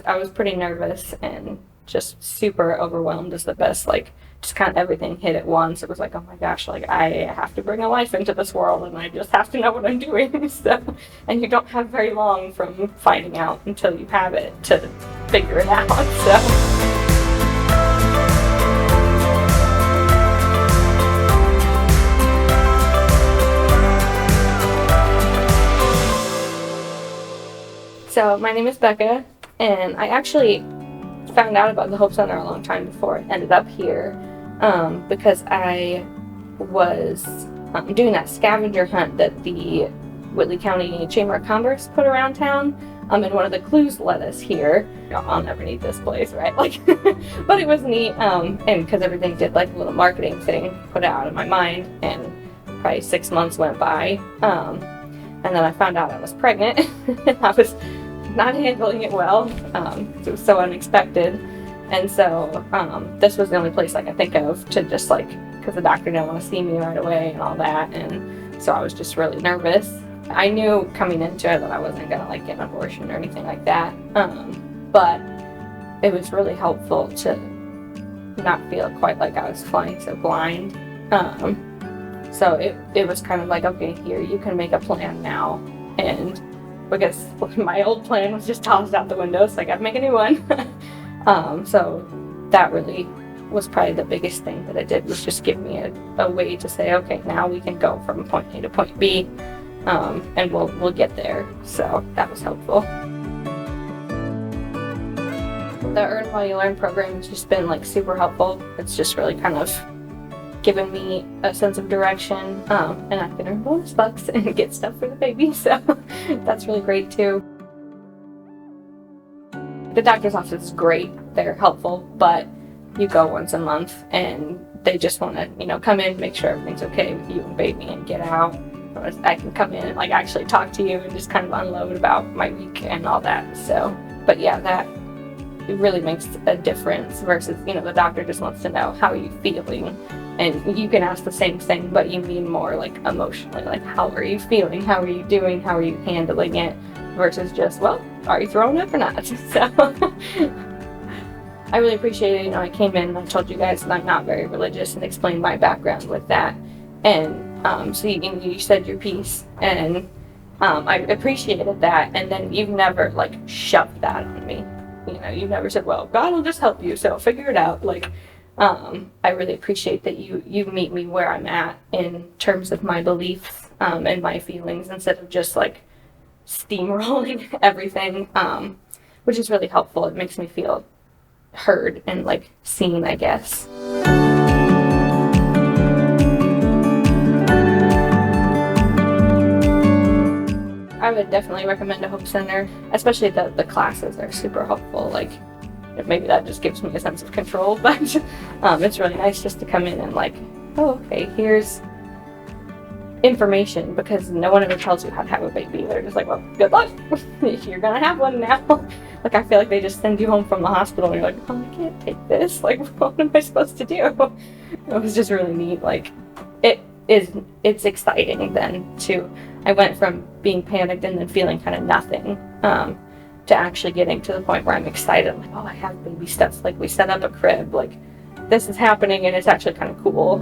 I was pretty nervous and just super overwhelmed is the best, like, just kind of everything hit at once. It was like, oh my gosh, like, I have to bring a life into this world and I just have to know what I'm doing. So, and you don't have very long from finding out until you have it to figure it out. So my name is Becca, and I actually found out about the Hope Center a long time before I ended up here, because I was doing that scavenger hunt that the Whitley County Chamber of Commerce put around town, and one of the clues led us here. I'll never need this place, right? Like, but it was neat, and because everything did like a little marketing thing, put it out of my mind, and probably 6 months went by, and then I found out I was pregnant, and I was not handling it well, it was so unexpected, and so this was the only place I could think of to just like, because the doctor didn't want to see me right away and all that, and so I was just really nervous. I knew coming into it that I wasn't gonna like get an abortion or anything like that, but it was really helpful to not feel quite like I was flying so blind. So it was kind of like, okay, here, you can make a plan now, and because my old plan was just tossed out the window, so I got to make a new one. So that really was probably the biggest thing that it did, was just give me a way to say, okay, now we can go from point A to point B, and we'll get there. So that was helpful. The Earn While You Learn program has just been like super helpful. It's just really kind of given me a sense of direction, and I can earn bonus bucks and get stuff for the baby, so that's really great too. The doctor's office is great, they're helpful, but you go once a month and they just want to, come in, make sure everything's okay with you and baby, and get out. I can come in and like actually talk to you and just kind of unload about my week and all that. So, but yeah, that it really makes a difference versus, the doctor just wants to know, how are you feeling? And you can ask the same thing, but you mean more like emotionally, like, how are you feeling? How are you doing? How are you handling it? Versus just, well, are you throwing up or not? So I really appreciate it. I came in and I told you guys that I'm not very religious and explained my background with that. And so you said your piece, and I appreciated that. And then you've never like shoved that on me. You never said, well, God will just help you, so figure it out. Like, I really appreciate that you meet me where I'm at in terms of my beliefs, and my feelings, instead of just like steamrolling everything, which is really helpful. It makes me feel heard and like seen, I guess. I would definitely recommend a Hope Center, especially the classes are super helpful. Like, maybe that just gives me a sense of control, but it's really nice just to come in and like, oh, okay, here's information, because no one ever tells you how to have a baby. They're just like, well, good luck, you're gonna have one now. Like, I feel like they just send you home from the hospital and you're like, oh, I can't take this, like, what am I supposed to do? It was just really neat. Like, it's exciting then too. I went from being panicked and then feeling kind of nothing, to actually getting to the point where I'm excited, like, oh, I have baby steps, like we set up a crib, like this is happening and it's actually kind of cool.